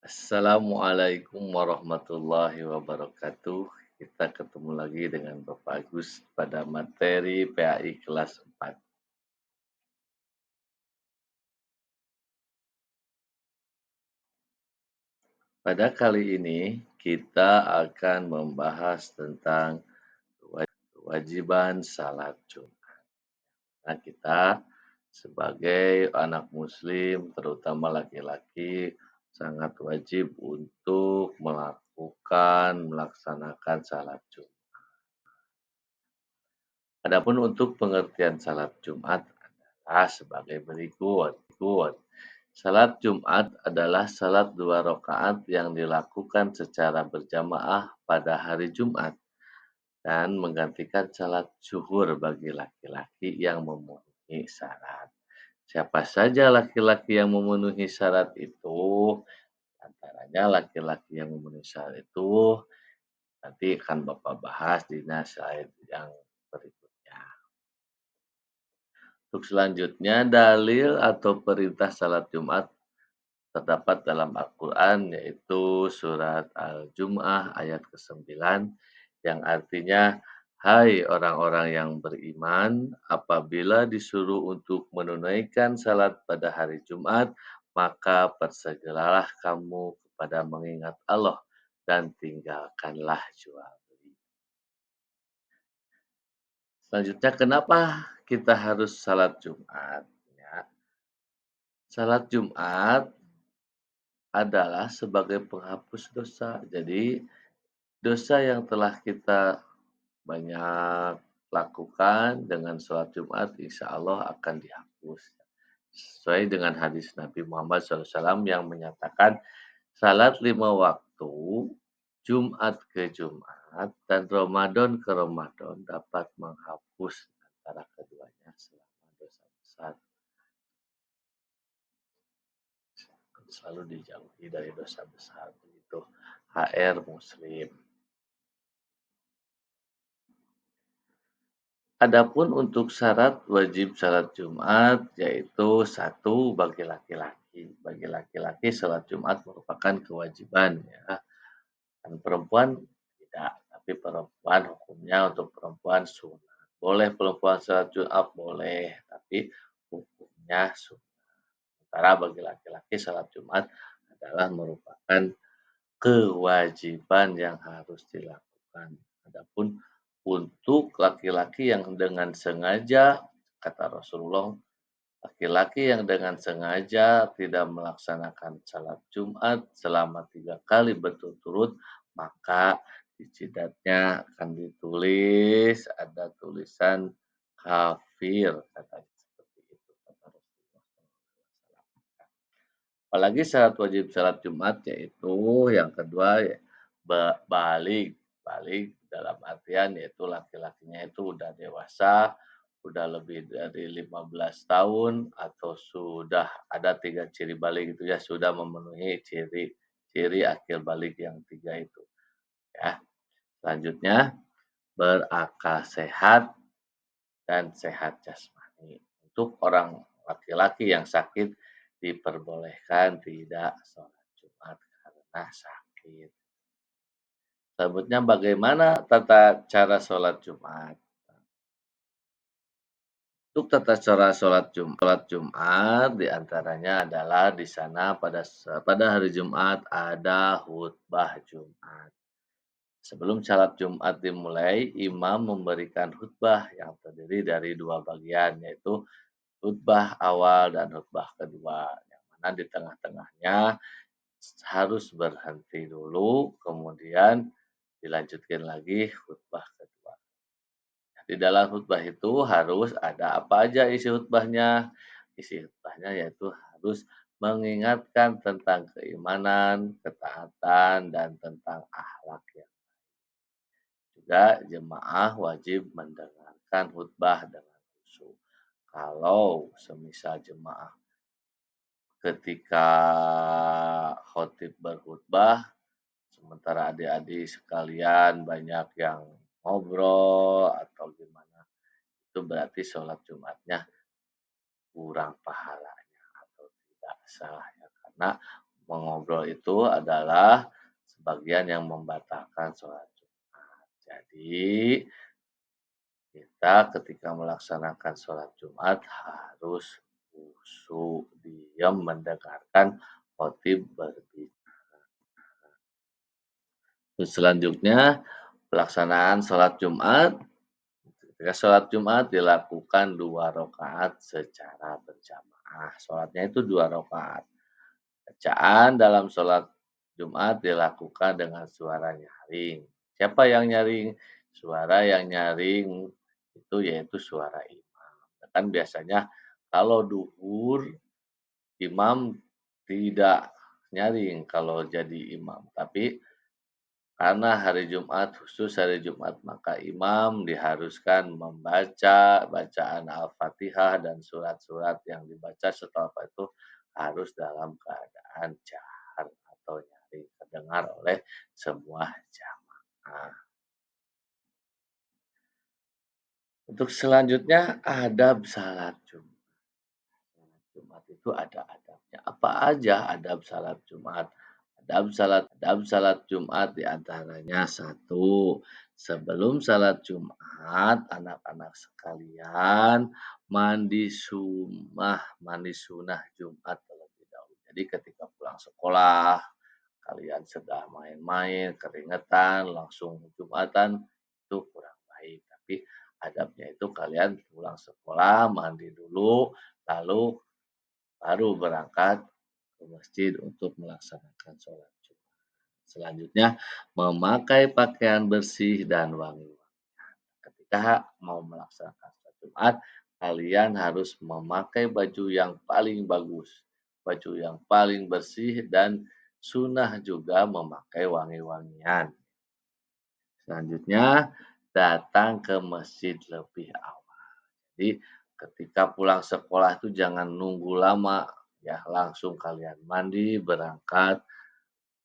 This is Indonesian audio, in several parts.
Assalamualaikum warahmatullahi wabarakatuh. Kita ketemu lagi dengan Bapak Agus pada materi PAI kelas 4. Pada kali ini kita akan membahas tentang kewajiban salat Jumat. Nah, kita sebagai anak muslim, terutama laki-laki, sangat wajib untuk melaksanakan salat Jumat. Adapun untuk pengertian salat Jumat adalah sebagai berikut. Salat Jumat adalah salat 2 rakaat yang dilakukan secara berjamaah pada hari Jumat dan menggantikan salat zuhur bagi laki-laki yang memenuhi syarat. Siapa saja laki-laki yang memenuhi syarat itu? Antaranya laki-laki yang memenuhi syarat itu nanti akan Bapak bahas di slide yang berikutnya. Untuk selanjutnya, dalil atau perintah salat Jumat terdapat dalam Al-Quran, yaitu surat Al-Jum'ah ayat ke-9, yang artinya, "Hai orang-orang yang beriman, apabila disuruh untuk menunaikan salat pada hari Jumat, maka bersegeralah kamu kepada mengingat Allah dan tinggalkanlah jual beli." Selanjutnya, kenapa kita harus salat Jumat? Ya, salat Jumat adalah sebagai penghapus dosa. Jadi, dosa yang telah kita banyak lakukan dengan sholat Jumat, insya Allah akan dihapus. Sesuai dengan hadis Nabi Muhammad SAW yang menyatakan, salat 5 waktu, Jumat ke Jumat, dan Ramadan ke Ramadan dapat menghapus antara keduanya selama dosa besar. Selalu dijauhi dari dosa besar. Begitu. HR Muslim. Adapun untuk syarat wajib salat Jumat, yaitu satu bagi laki-laki. Bagi laki-laki salat Jumat merupakan kewajiban, ya. Dan perempuan tidak, tapi perempuan hukumnya untuk perempuan sunnah. Boleh perempuan salat Jumat, boleh, tapi hukumnya sunnah. Sementara bagi laki-laki salat Jumat adalah merupakan kewajiban yang harus dilakukan. Adapun untuk laki-laki yang dengan sengaja, kata Rasulullah, laki-laki yang dengan sengaja tidak melaksanakan salat Jumat selama 3 kali berturut-turut, maka di jidatnya akan ditulis, ada tulisan kafir, katanya seperti itu, kata Rasulullah. Apalagi syarat wajib salat Jumat, yaitu yang kedua, balik. Balik dalam artian yaitu laki-lakinya itu udah dewasa, udah lebih dari 15 tahun, atau sudah ada 3 ciri balik itu, ya, sudah memenuhi ciri akhir balik yang 3 itu, ya. Selanjutnya, berakal sehat dan sehat jasmani. Untuk orang laki-laki yang sakit diperbolehkan tidak sholat Jumat karena sakit. Selanjutnya, bagaimana tata cara sholat Jumat? Untuk tata cara sholat Jumat diantaranya adalah di sana pada hari Jumat ada khutbah Jumat. Sebelum salat Jumat dimulai, imam memberikan khutbah yang terdiri dari 2 bagian, yaitu khutbah awal dan khutbah kedua, yang mana di tengah-tengahnya harus berhenti dulu, kemudian dilanjutkan lagi khutbah kedua. Di dalam khutbah itu harus ada apa aja isi khutbahnya? Isi khutbahnya yaitu harus mengingatkan tentang keimanan, ketaatan, dan tentang akhlak yang. Juga jemaah wajib mendengarkan khutbah dengan khusyuk. Kalau semisal jemaah ketika khotib berkhutbah, sementara adik-adik sekalian banyak yang ngobrol atau gimana, itu berarti sholat Jumatnya kurang pahalanya atau tidak sah, ya, karena Mengobrol itu adalah sebagian yang membatalkan sholat Jumat. Jadi, kita ketika melaksanakan sholat Jumat harus khusyuk, diam mendengarkan khotib berbicara. Terus selanjutnya, pelaksanaan sholat Jumat. Ketika sholat Jumat dilakukan 2 rakaat secara berjamaah. Sholatnya itu 2 rakaat. Bacaan dalam sholat Jumat dilakukan dengan suara nyaring. Siapa yang nyaring? Suara yang nyaring itu yaitu suara imam. Kan biasanya kalau duhur, imam tidak nyaring kalau jadi imam. Tapi karena hari Jumat, khusus hari Jumat, maka imam diharuskan membaca bacaan Al-Fatihah dan surat-surat yang dibaca setelah itu harus dalam keadaan jahar atau nyaring, terdengar oleh semua jamaah. Untuk selanjutnya adab salat Jumat. Jumat itu ada adabnya. Apa aja adab salat Jumat? Adab salat Jumat diantaranya satu, sebelum salat Jumat, anak-anak sekalian mandi sunnah Jumat terlebih dahulu. Jadi ketika pulang sekolah, kalian sedang main-main, keringetan, langsung Jumatan, itu kurang baik. Tapi adabnya itu kalian pulang sekolah, mandi dulu, lalu baru berangkat ke masjid untuk melaksanakan sholat Jumat. Selanjutnya, memakai pakaian bersih dan wangi-wangi. Ketika mau melaksanakan sholat Jumat, kalian harus memakai baju yang paling bagus, baju yang paling bersih, dan sunnah juga memakai wangi-wangian. Selanjutnya, datang ke masjid lebih awal. Jadi, ketika pulang sekolah itu jangan nunggu lama, ya langsung kalian mandi, berangkat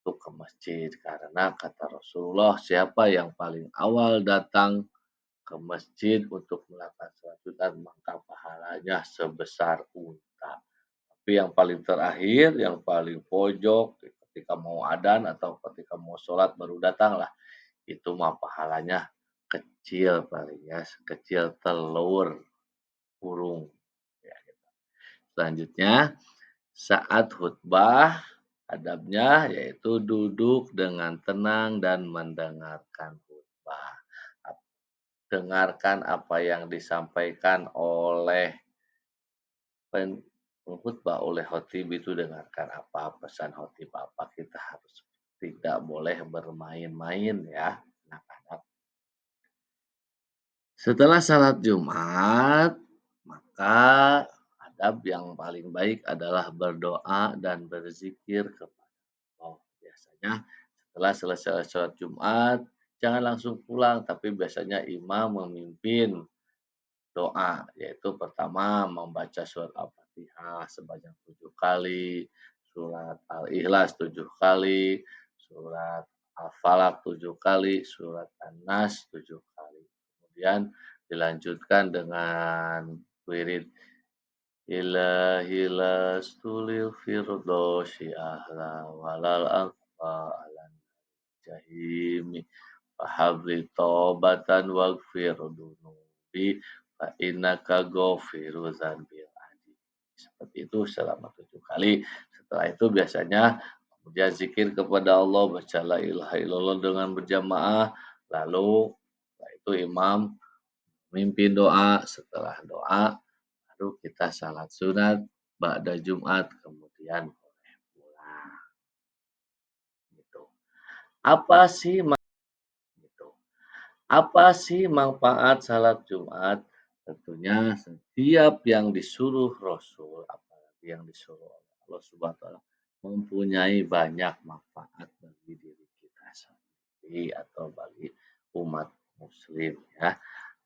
untuk ke masjid. Karena kata Rasulullah, siapa yang paling awal datang ke masjid untuk melakukan sholat Jumat, maka pahalanya sebesar unta. Tapi yang paling terakhir, yang paling pojok, ketika mau adzan atau ketika mau sholat baru datanglah, itu mah pahalanya kecil paling ya, sekecil telur burung. Ya, gitu. Selanjutnya, saat khutbah, adabnya yaitu duduk dengan tenang dan mendengarkan khutbah. Dengarkan apa yang disampaikan oleh pengkhutbah, oleh khotib itu dengarkan apa pesan khotib apa. Kita harus tidak boleh bermain-main ya, anak-anak. Setelah salat Jumat, maka adab yang paling baik adalah berdoa dan berzikir kepada Allah. Biasanya setelah selesai sholat Jumat, jangan langsung pulang, tapi biasanya imam memimpin doa, yaitu pertama membaca surat Al-Fatihah sebanyak 7 kali, surat Al-Ikhlas 7 kali, surat Al-Falaq 7 kali, surat An-Nas 7 kali. Kemudian dilanjutkan dengan wirid Ilahi lastulil firdausi ahla walal aqwa alan jahimi fahabli taubatan waghfir dunubi fa innaka ghafiru dzambil adim. Seperti itu selama 7 kali. Setelah itu biasanya kemudian zikir kepada Allah, baca la ilaha illallah dengan berjamaah, lalu setelah itu imam memimpin doa, setelah doa baru kita salat sunat ba'da Jumat kemudian boleh pulang gitu. Apa sih gitu. Apa sih manfaat salat Jumat? Tentunya setiap yang disuruh Rasul, apalagi yang disuruh oleh Allah Subhanahu wa taala, mempunyai banyak manfaat bagi diri kita sendiri atau bagi umat muslim ya.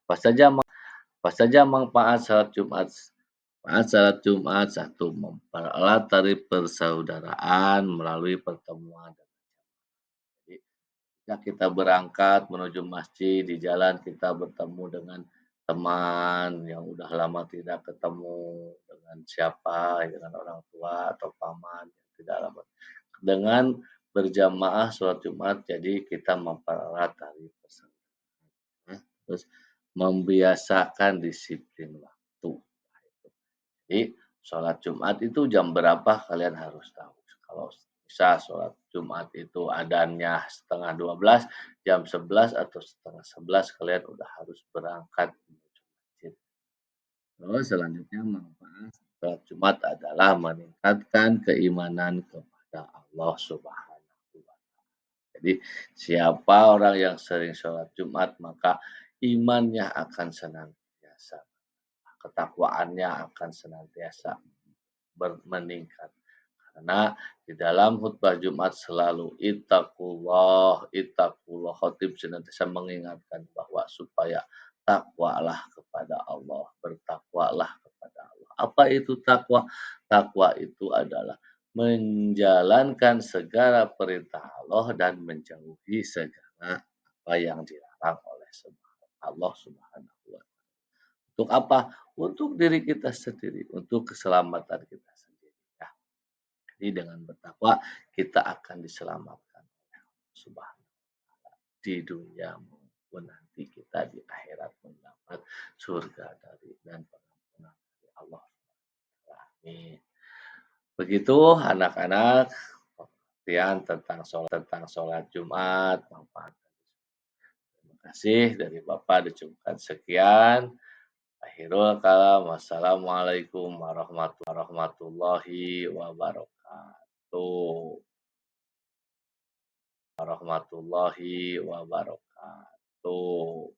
Apa saja manfaat salat Jumat? Manfaat salat Jumat, satu, mempererat tali persaudaraan melalui pertemuan. Jadi ketika kita berangkat menuju masjid, di jalan kita bertemu dengan teman yang udah lama tidak ketemu, dengan siapa, dengan orang tua atau paman yang tidak lama. dengan berjamaah sholat Jumat, jadi kita mempererat tali persaudaraan, terus membiasakan disiplin waktu. Jadi sholat Jumat itu jam berapa kalian harus tahu. Kalau bisa sholat Jumat itu adzannya 10:30, jam 11 atau 10:30 kalian udah harus berangkat menuju masjid. Terus selanjutnya manfaat sholat Jumat adalah meningkatkan keimanan kepada Allah Subhanahu wa Ta'ala. Jadi siapa orang yang sering sholat Jumat maka imannya akan senantiasa, ketakwaannya akan senantiasa meningkat. Karena di dalam khutbah Jumat selalu ittaqullah, ittaqullah, khatib senantiasa mengingatkan bahwa supaya takwalah kepada Allah, bertakwalah kepada Allah. Apa itu takwa? Takwa itu adalah menjalankan segala perintah Allah dan menjauhi segala apa yang dilarang oleh Allah Subhanahu wa Ta'ala. Untuk apa? Untuk diri kita sendiri, untuk keselamatan kita sendiri, ya. Jadi dengan bertakwa kita akan diselamatkan oleh Allah Subhanahu di dunia maupun nanti kita di akhirat mendapat surga dari dan pengampunan dari Allah. Amin. Begitu anak-anak pengertian tentang sholat Jumat, manfaat. Terima kasih dari Bapak dicukupkan sekian. Akhirul kalam. Wassalamualaikum warahmatullahi wabarakatuh. Warahmatullahi wabarakatuh.